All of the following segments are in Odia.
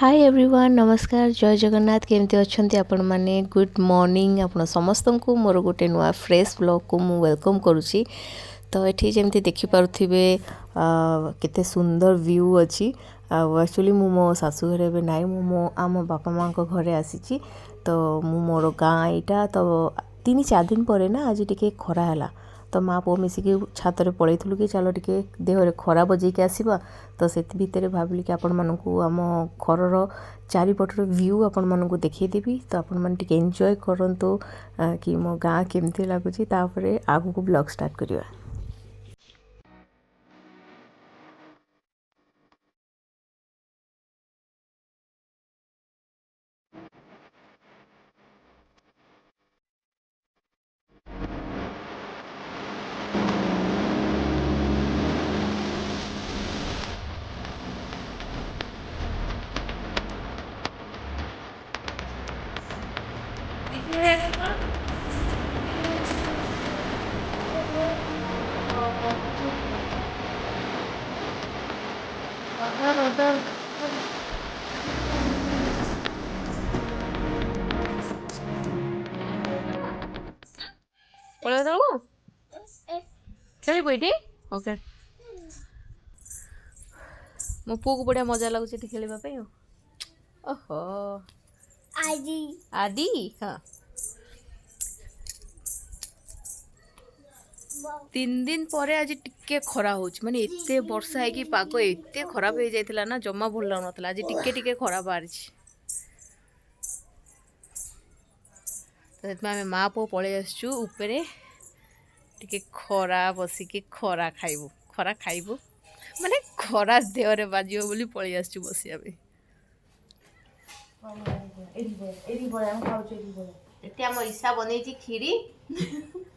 हाय एवरीवन नमस्कार जय जगन्नाथ केमती अच्छंती आपण माने गुड मॉर्निंग आपण समस्त को मोर गोटे नुआ फ्रेश ब्लॉग को मु वेलकम करुच्ची। तो ये जमी देखिपे केते सुंदर व्यू अच्छी एक्चुअली मु मो शाशु घर ए ना मो आम बापा माँ घरे आसी। तो मु मोर गाँ यहाँ तो 3-4 दिन पर ना आज टी खरा है तो माँ पुओ मिसिकी छाତରେ पलैलु कि चलो टे देहरे खरा बजेक आसवा। तो से भितर भाविली कि आपण मानू आम घर चारिपटर व्यू आपण मानू देखीदेवी तो आपण मैंने एंजॉय करंतु कि मो गाँ केमती लगुच आगू को ब्लॉग स्टार्ट करवा। ओके मो पुओ को बढ़िया मजा लगुच खेलवाई। ओहो आदि आदि हाँ 3 दिन पर आज टिके खरा हो माने एते वर्षा है कि पाग एते खराब हो जाइतिला ना जम्मा भल लगुनथला आज टिके टिके खरा बाहर। तो आम माँ पुओ पलि आसचु उपरे टिके खरा बसिकी खरा खाइबू खरा खाइबू माने खरा देहरे बाजियो बोली पलि आसचु बसिया पे। एते आम ईशा बनै खीरी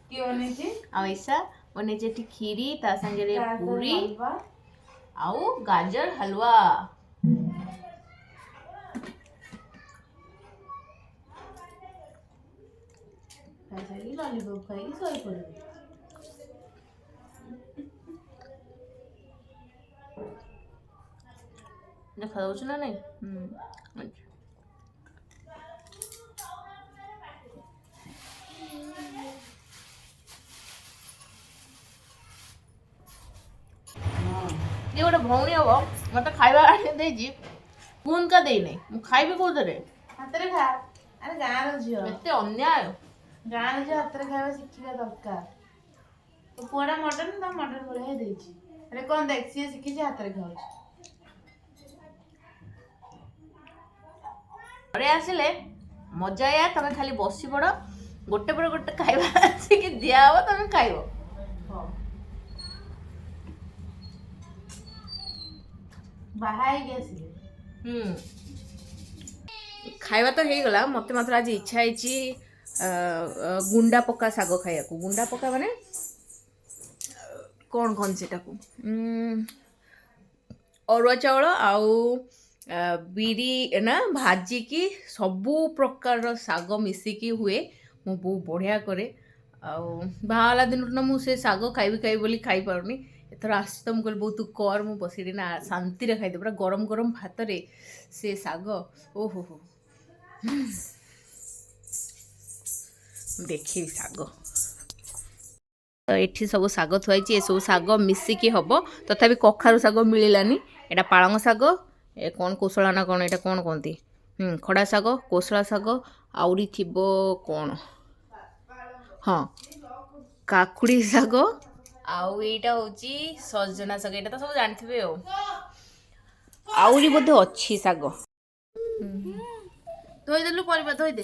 किए बनेछि आ ईशा बनै खीरी ता संगे पूरी आउ गाजर हलवा। खाई लॉलीपॉप खाई सोई पड़े देखा जाउछ ना नहीं। ये गोटे भौणी हम मत खाइबा देजी फोन का देई नहीं मु खाइबी कोथरे हातरे खा अरे गाँव झियो एते अन्याय गाँव झियो हातरे खाइबा शिखिबा दरकार। तो पुआड़ा मटन तो मटन बढ़िया देछि अरे कौन देख सी शिखि जे हातरे खाउछ अरे आसिले मजा या तमे खाली बसी पड़ गोटे पर गोटे खाइबा आसिकी दिया हो तमे खाइबो। बाहाई गेसिले खाइबा तो हो गला मत मात्र आज इच्छा है गुंडा पक्का साग खाइया को गुंडा पक्का माने कौन कौन से अरुआ चाउल आउ बिरी ना भाजी की सबू प्रकार साग मिसिकी हुए मो बो बढ़िया करे बाहाला दिन ना मुझे साग खाइबी खाइबी बोली खाई पारुनी एथर आस तो मुझे बहुत कर मु बसी ना शांति खाईदे पूरा गरम गरम भात रे से साग ओहो हो देखी साग तो ये सब साग थुआई ये सब साग मिसिकी हम तथापि कखारु साग मिलानी एटा पालंग साग ए कौन कोसला ना कौन एटा कौन कहती खड़ा साग कोसला साग आउरी थिबो कौन हाँ काकुड़ी साग आउ एटा होची सजना साग एटा तो सब जानथिबे आउरी बोधे अच्छी साग धोई देलु परिबा धोई दे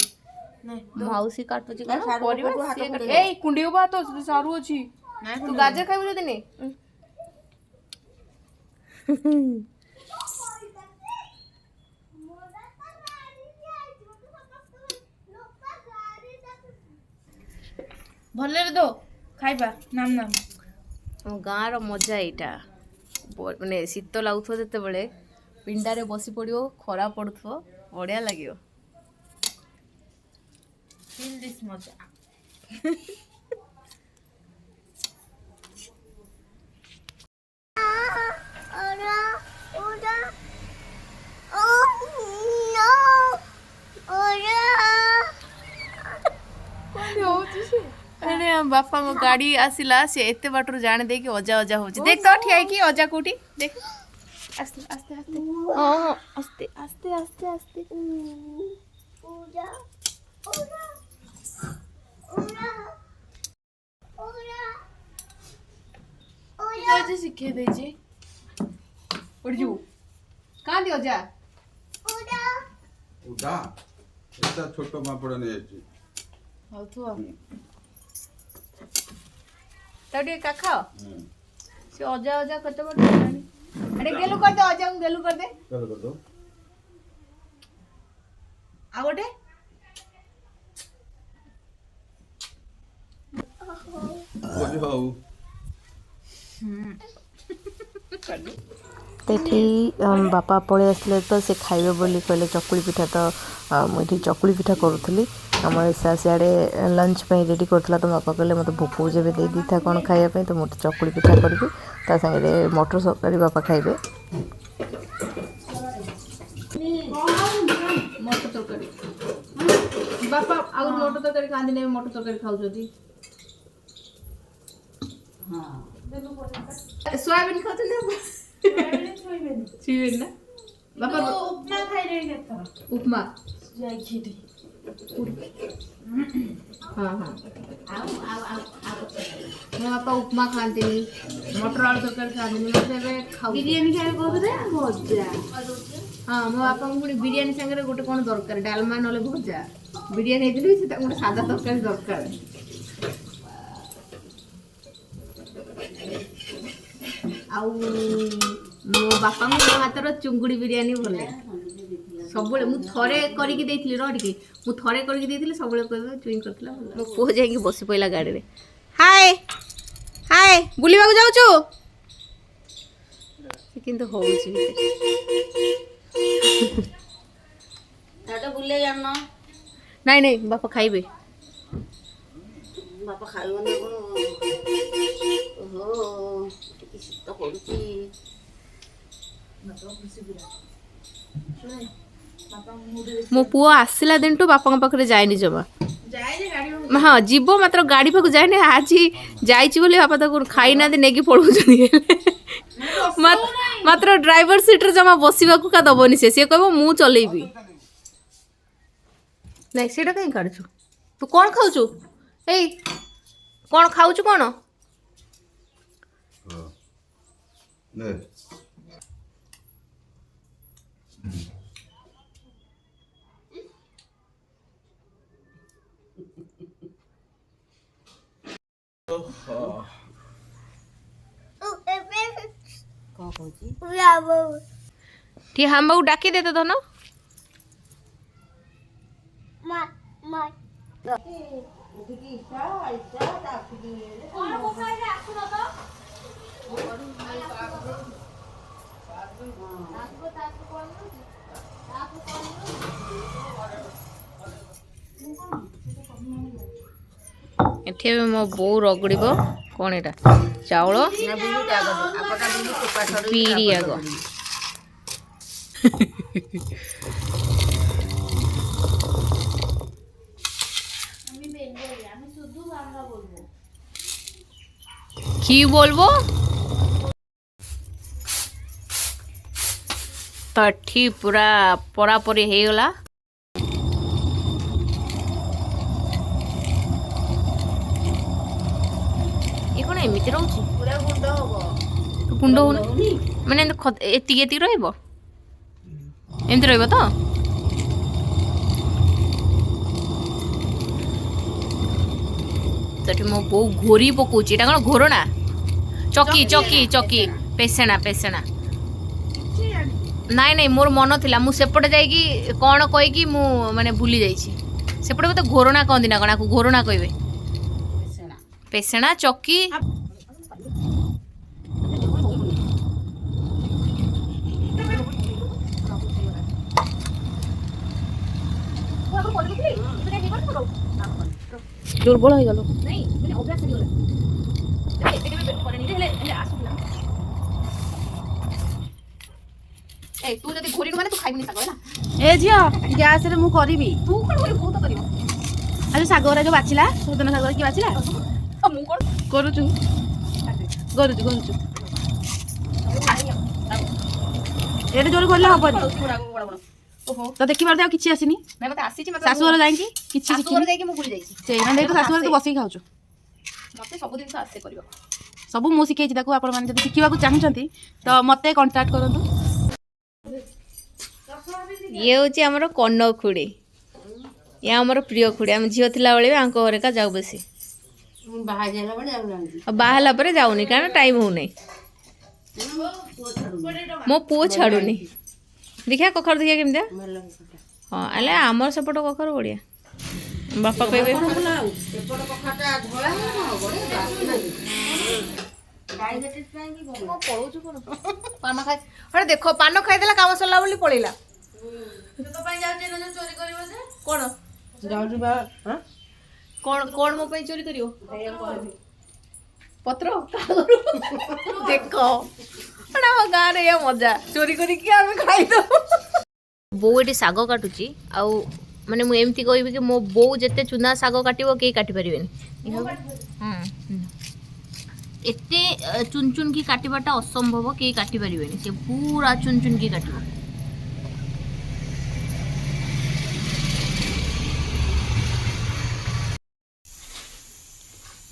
माउसी काटुची कौन सारू परिबा को हाथ से कुंडेई ए कुंडी बा तो सारू अछि तू गाजर खाइबु जदी ने भले रे दो खाइबा नाम नाम गाँव मजा यहाँ मैंने शीत लगुव जिते पिंडारे बसी पड़ो खरा पड़ुव बढ़िया लगे फील दिस मजा बापा मो गाड़ी आसिला से एते बाटर जाने दे कि अजा अजा हो देख तो ठिया कि अजा कोठी देख आस्ते आस्ते आस्ते हां आस्ते आस्ते आस्ते आस्ते पूजा पूजा आज सिखे देजे उड़ जू कहां दियो जा उड़ा एटा छोटो मापड़ ने अछि हौ थु तडे का खाओ से अजा अजा कते बड़ जानी अरे गेलु कर दे अजा गेलु कर दे चलो कर दो आ गोटे बोली हो तेठी बापा पड़े आसले तो से खाइबे बोली कहले चकुली पिठा तो मुझे चकुली पिठा करूली आम सियाड़े लंच पे रेडी करता तो बापा कहले मत भोक हो जब दे दी था कौन खाइबा तो मुझे चकुली पिठा करके ता सागे मटर तरकारी बापा खाइबे मटर तरकारी बापा आगु मटर तरकारी खाती नहीं मटर तरकारी खाऊँ सोयाबीन खाते छुईबेन ना बापा उपमा खाइले केतर उपमा जाई खिटी हाँ हाँ ମୋ ବାପା ଉପମା ଖାଆନ୍ତିନି ମଟର ଆଳୁ ତରକାରୀ ଖାଆନ୍ତିନି ମୋତେ ଏବେ ଖାଉ ବିରିୟାନୀ ଖାଇବେ କହୁଥିଲେ ଭଜା ହଁ ମୋ ବାପାଙ୍କୁ ପୁଣି ବିରିୟାନୀ ସାଙ୍ଗରେ ଗୋଟେ କ'ଣ ଦରକାର ଡାଲମା ନହେଲେ ଭଜା ବିରିୟାନୀ ହେଇଥିଲେ ବି ସେ ତାକୁ ଗୋଟେ ସାଧା ତରକାରୀ ଦରକାର ଆଉ ମୋ ବାପାଙ୍କୁ ମୋ ହାତର ଚୁଙ୍ଗୁଡ଼ି ବିରିୟାନୀ ଭଲ ଲାଗେ ସବୁବେଳେ ମୁଁ ଥରେ କରିକି ଦେଇଥିଲି ରହ ଟିକେ ମୁଁ ଥରେ କରିକି ଦେଇଥିଲି ସବୁବେଳେ କହିବା ଚୁଇଁ କରିଥିଲା ମୋ ପୁଅ ଯାଇକି ବସି ପଇଲା ଗାଡ଼ିରେ ହାଏ ହାଏ ବୁଲିବାକୁ ଯାଉଛୁ ସେ କିନ୍ତୁ ହଉଛି ବୁଲେଇ ଜାଣିନ ନାଇଁ ନାଇଁ ବାପା ଖାଇବେ ବାପା ଖାଇବନି କଣ ଓହୋ ଟିକେ ଶୀତ କରୁଛି ମୋ ପୁଅ ଆସିଲା ଦିନଠୁ ବାପାଙ୍କ ପାଖରେ ଯାଇନି ଜମା ହଁ ଯିବ ମାତ୍ର ଗାଡ଼ି ପାଖକୁ ଯାଇନି ଆଜି ଯାଇଛି ବୋଲି ବାପା ତାକୁ ଖାଇନାହାନ୍ତି ନେଇକି ପଳଉଛନ୍ତି ମାତ୍ର ଡ୍ରାଇଭର ସିଟ୍ରେ ଜମା ବସିବାକୁ କା ଦବନି ସିଏ କହିବ ମୁଁ ଚଲେଇବି ନାଇଁ ସେଇଟା କାହିଁ କାଢୁଛୁ ତୁ କ'ଣ ଖାଉଛୁ ଏଇ କ'ଣ ଖାଉଛୁ କ'ଣ ନେ କଣ କହୁଛି ଟିକେ ହାମ୍ବାକୁ ଡାକି ଦେ ତ ଧନ ଏଠି ଏବେ ମୋ ବୋଉ ରଗଡ଼ିବ କ'ଣ ଏଇଟା ଚାଉଳ ବିରି ଆଗ কি বলবো তো এଠି পুরা পরাপরি ହେଇଗଲା ये कौन एमती रोचे ପୁରା ଗୁଣ୍ଡ ହବ गुंड हो माने एति रहिबो एमती रहिबो तो सेठी मो बो घोरी पकोची एटा कोन घोरना चकी चकी चकी पेसेना पेसेना नाई नाई मोर मन थिला मु सेपटे जाई कि कोन कहि कि मु माने भूली जाई छी सेपटे मते घोरना कहंदी ना कोना को घोरना कहबे पेसेना चकी दुर्बल हो गलो नहीं मैंने अभ्यास नहीं होला ए तू जदी घोरी माने तू खाइबनी साग हैला ए झियो गैस रे मु करबी तू कोन घोरी बहुत करियो आज सागरा जो बाचिला सुदन सागर की बाचिला କରୁଛୁ କରୁଛୁ କରୁଛୁ ଏଠି ଜୋରେ କରିଲେ ହବନି ତ ଦେଖିପାରୁଥିବ ଆଉ କିଛି ଆସିନି ଶାଶୁଘର ଯାଇକି କିଛି ଶିଖିନି ସେଇମାନେ ତ ଶାଶୁଘରେ ତୁ ବସିକି ଖାଉଛୁ ମତେ ସବୁ ଜିନିଷ ଆସେ କରିବା ସବୁ ମୁଁ ଶିଖେଇଛି ତାକୁ ଆପଣମାନେ ଯଦି ଶିଖିବାକୁ ଚାହୁଁଛନ୍ତି ତ ମତେ କଣ୍ଟାକ୍ଟ କରନ୍ତୁ ଇଏ ହଉଛି ଆମର କନ ଖୁଡି ଇଏ ଆମର ପ୍ରିୟ ଖୁଡି ଆମେ ଝିଅ ଥିଲାବେଳେ ବି ଆଙ୍କ ଘରେକା ଯାଉ ବେଶୀ ବାହା ହେଲା ବେଳେ ଆଉ ଜାଣିଛି ଆଉ ବାହା ହେଲା ପରେ ଯାଉନି କାରଣ ଟାଇମ୍ ହଉନି ମୋ ପୁଅ ଛାଡୁନି ଦେଖିଆ କଖାରୁ ଦେଖିଆ କେମିତିଆ ହଁ ହେଲେ ଆମର ସେପଟ କଖାରୁ ବଢିଆ ବାପା କହିବେ ଏପଟ କଖାଟା ଧଳା ବଢିଆ ଡାଇବେଟିସ୍ ପାଇଁ କି ଭଲ ପଳଉଛୁ କଣ ପାନ ଖାଇ ହରେ ଦେଖ ପାନ ଖାଇଦେଲା କାମ ସରିଲା ବୋଲି ପଳେଇଲା ତୋ ପାଇଁ ଯାଉଛି ଏଇନା ଯୋଉ ଚୋରି କରିବ ଯେ କଣ ଯାଉଛି ବା କଣ କଣ ମୋ ପାଇଁ ଚୋରି କରିବ ପତ୍ର କାଗରୁ ଦେଖ ଏଟା ଆମ ଗାଁରେ ଏଇଆ ମଜା ଚୋରି କରିକି ଆମେ ଖାଇଦବୁ ବୋଉ ଏଠି ଶାଗ କାଟୁଛି ଆଉ ମାନେ ମୁଁ ଏମିତି କହିବି କି ମୋ ବୋଉ ଯେତେ ଚୁନା ଶାଗ କାଟିବ କେହି କାଟି ପାରିବେନି ଏତେ ଚୁନ ଚୁନ କି କାଟିବାଟା ଅସମ୍ଭବ କେହି କାଟି ପାରିବେନି ସେ ପୁରା ଚୁନ ଚୁନ କି କାଟିବ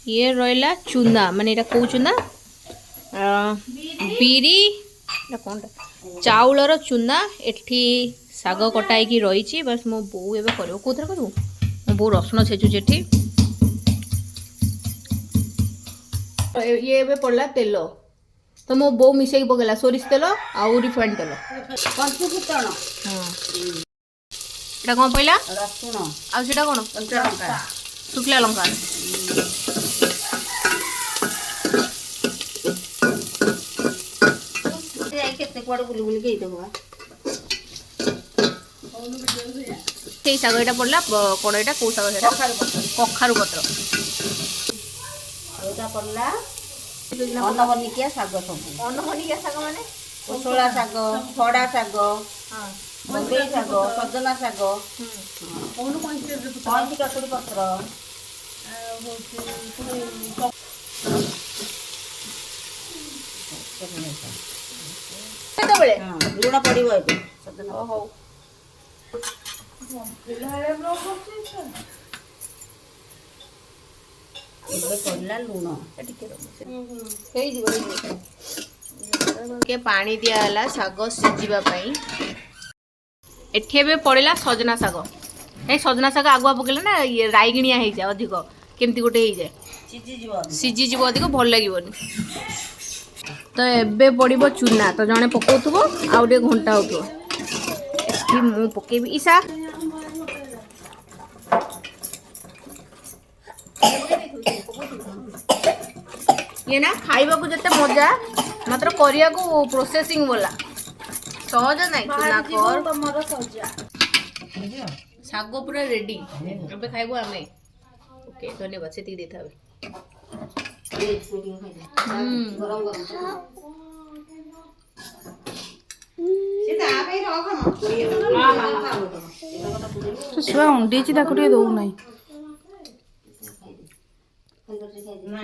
ଇଏ ରହିଲା ଚୁନା ମାନେ ଏଇଟା କୋଉ ଚୁନା ବିରି କଣଟା ଚାଉଳର ଚୁନା ଏଠି ଶାଗ କଟା ହେଇକି ରହିଛି ବାସ୍ ମୋ ବୋଉ ଏବେ କରିବ କୋଉଥିରେ କରିବୁ ମୋ ବୋଉ ରସୁଣ ଛେଚୁଛି ଏଠି ଇଏ ଏବେ ପଡ଼ିଲା ତେଲ ତ ମୋ ବୋଉ ମିଶେଇକି ପକେଇଲା ସୋରିଷ ତେଲ ଆଉ ରିଫାଇଣ୍ଡ ତେଲ ପଞ୍ଚୁ ଫୁଟଣ ହଁ ଏଇଟା କ'ଣ ପଇଲା ରସୁଣ ଆଉ ସେଟା କ'ଣ କଞ୍ଚା ଲଙ୍କା ଶୁଖିଲା ଲଙ୍କା କେତେ କୁଆଡେ ବୁଲି ବୁଲିକି ହେଇଥିବ ସେଇ ଶାଗ ଏଇଟା ପଡ଼ିଲା କ'ଣ ଏଇଟା କୋଉ ଶାଗ ସେଟା କଖାରୁ ପତ୍ର ଏଇଟା ପଡିଲା ଅନବନିକିଆ ଶାଗ ସବୁ ଅନହନିକା ଶାଗ ମାନେ କୋଶଳା ଶାଗ ଖଡା ଶାଗ ବମ୍ବେଇ ଶାଗ ସଜନା ଶାଗ କଇଁଚି କାକୁଡି ପତ୍ର କେତେବେଳେ ଲୁଣ ପଡିବ ଏବେ ସଜନା ହଉ ଏବେ ପଡିଲା ଲୁଣ ହେଇଯିବ ଟିକେ ପାଣି ଦିଆହେଲା ଶାଗ ସିଝିବା ପାଇଁ ଏଠି ଏବେ ପଡ଼ିଲା ସଜନା ଶାଗ ଏ ସଜନା ଶାଗ ଆଗୁଆ ପକେଇଲେ ନା ଇଏ ରାଇଗିଣିଆ ହେଇଯାଏ ଅଧିକ କେମିତି ଗୋଟେ ହେଇଯାଏ ସିଝିଯିବ ଅଧିକ ଭଲ ଲାଗିବନି ତ ଏବେ ପଡ଼ିବ ଚୁନା ତ ଜଣେ ପକାଉଥିବ ଆଉ ଟିକେ ଘଣ୍ଟା ହେଉଥିବ ଏଠି ମୁଁ ପକେଇବି ଇଶା ଇଏ ନା ଖାଇବାକୁ ଯେତେ ମଜା ମାତ୍ର କରିବାକୁ ପ୍ରୋସେସିଂ ବୋଲା ସହଜ ନାହିଁ ଚୁନା କର ଶାଗ ପୁରା ରେଡି ଏବେ ଖାଇବୁ ଆମେ ଓକେ ଧନ୍ୟବାଦ ସେତିକି ଦେଇଥାବେ ଛୁଆ ଉଣ୍ଡେଇଛି ତାକୁ ଟିକେ ଦଉନାହିଁ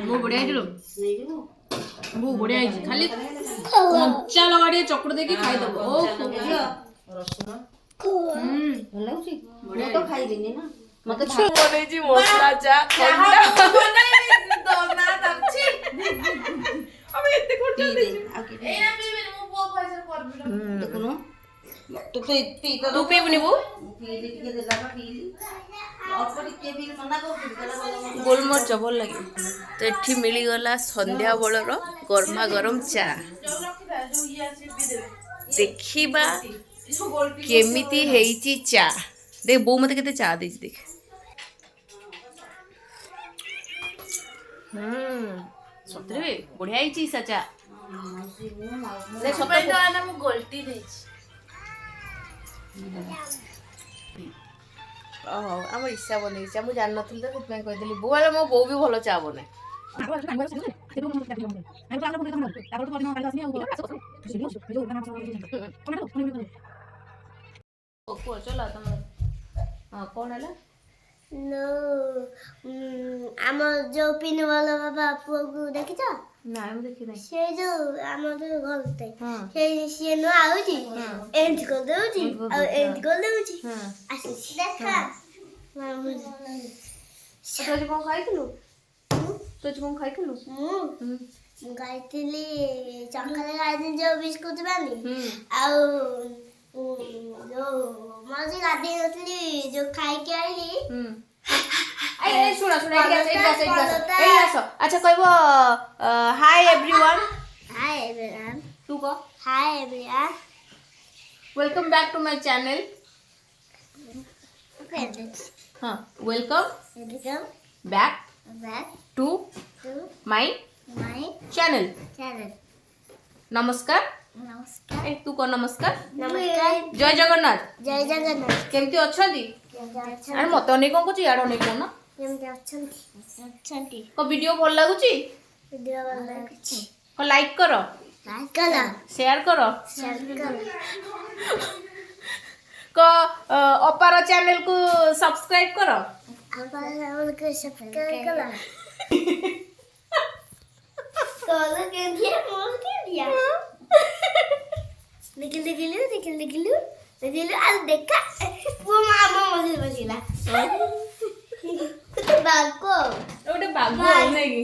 ବହୁତ ବଢିଆ ହେଇଛି ବହୁତ ବଢିଆ ହେଇଛି ଖାଲି କଞ୍ଚା ଲଙ୍କା ଟିକେ ଚକୁଡି ଦେଇକି ଖାଇଦବ ରସୁଣ ଭଲ ଲାଗୁଛି ମୁଁ ତ ଖାଇବିନି ନା ମତେ ବନେଇଛି ମସଲା ଚା ଦେଖୁନୁ ତୁ ତୁ ପିଇବୁନି ବୋଉ ଟିକେ ଦେଲା ପିଇଲି ଅଳ୍ପ ଟିକେ ବି ମନା କରୁଥିଲି ଗୋଲମରିଚ ଭଲ ଲାଗିବ ତ ଏଠି ମିଳିଗଲା ସନ୍ଧ୍ୟା ବେଳର ଗରମା ଗରମ ଚା ଦେଖିବା କେମିତି ହେଇଛି ଚା ଦେଖ ବୋଉ ମତେ କେତେ ଚା ଦେଇଛି ଦେଖ ସତରେ ବଢିଆ ହେଇଛି ଇସା ଚା ମୁଁ ଗୋଲଟି ଦେଇଛି ଓହୋ ଆମ ଇଶା ବନେଇଛି ଚା ମୁଁ ଜାଣିନଥିଲି ତ ସେଥିପାଇଁ କହିଥିଲି ବୋଉ ହେଲେ ମୋ ବୋଉ ବି ଭଲ ଚା ବନାଏ କୁହ ଚଲା ତମର ହଁ କ'ଣ ହେଲା ଆମ ଯୋଉ ପିନୁ ଭଲ ବାବା ପୁଅକୁ ଦେଖିଛ ନାଇଁ ମୁଁ ଦେଖି ନାହିଁ ସେ ଯୋଉ ଆମ ଯୋଉ ଘରଟେ ହଁ ସେଇ ସିଏ ନୂଆ ଆଉଛି ଏମିତି କରିଦଉଛି ଆଉ ଏମିତି କରିଦଉଛି ଆସୁଛି ଦେଖା ତୁ ଆଜି କଣ ଖାଇଥିଲୁ ତୁ ଆଜି କଣ ଖାଇଥିଲୁ ମୁଁ ଖାଇଥିଲି ସକାଳେ ଖାଇଥିଲି ଯୋଉ ବିସ୍କୁଟ ବାଲି ଆଉ ଯୋଉ ମୁଁ ଆଜି ଗାଧେଇ ନଥିଲି ଯୋଉ ଖାଇକି ଆଇଲି ଶୁଣ ଏଇଠି ଆସ ଆଚ୍ଛା କହିବ ହାଇ ଏଭ୍ରିୱାନ୍ Hi everyone. ତୁ କହ Hi everyone. Welcome back to my channel ହଁ welcome Welcome back back to to my my channel channel. ନମସ୍କାର ନମସ୍କାର ଏ ତୁ କହ ନମସ୍କାର ନମସ୍କାର ଜୟ ଜଗନ୍ନାଥ ଜୟ ଜଗନ୍ନାଥ କେମିତି ଅଛନ୍ତି କେମିତି ଆରେ ଅଛନ୍ତି ମତେ ଅନେକ କଣ କହୁଛି ଇଆଡେ ଅନେକ କହୁନ କେମିତି ଅଛନ୍ତି କଣ ଭିଡିଓ ଭଲ ଲାଗୁଛି ଭିଡ଼ିଓ ଭଲ ଲାଗୁଛି କଣ ଲାଇକ୍ କର ଲାଇକ୍ କର ସେୟାର କର ସେୟାର କର କ ଅପାର ଚ୍ୟାନେଲ କୁ ସବସ୍କ୍ରାଇବ କର ଆପଣମାନଙ୍କୁ ସବସ୍କ୍ରାଇବ କର ତୋର କେମିତି ମୋର କେମିତି ଦେଖିଲୁ ଆଉ ଦେଖା ପୁଅ ମା ଆମ ମଝିରେ ବସିଲା ଗୋଟେ ବାଘ ଗୋଟେ ବାଘ ନାଇଁ କି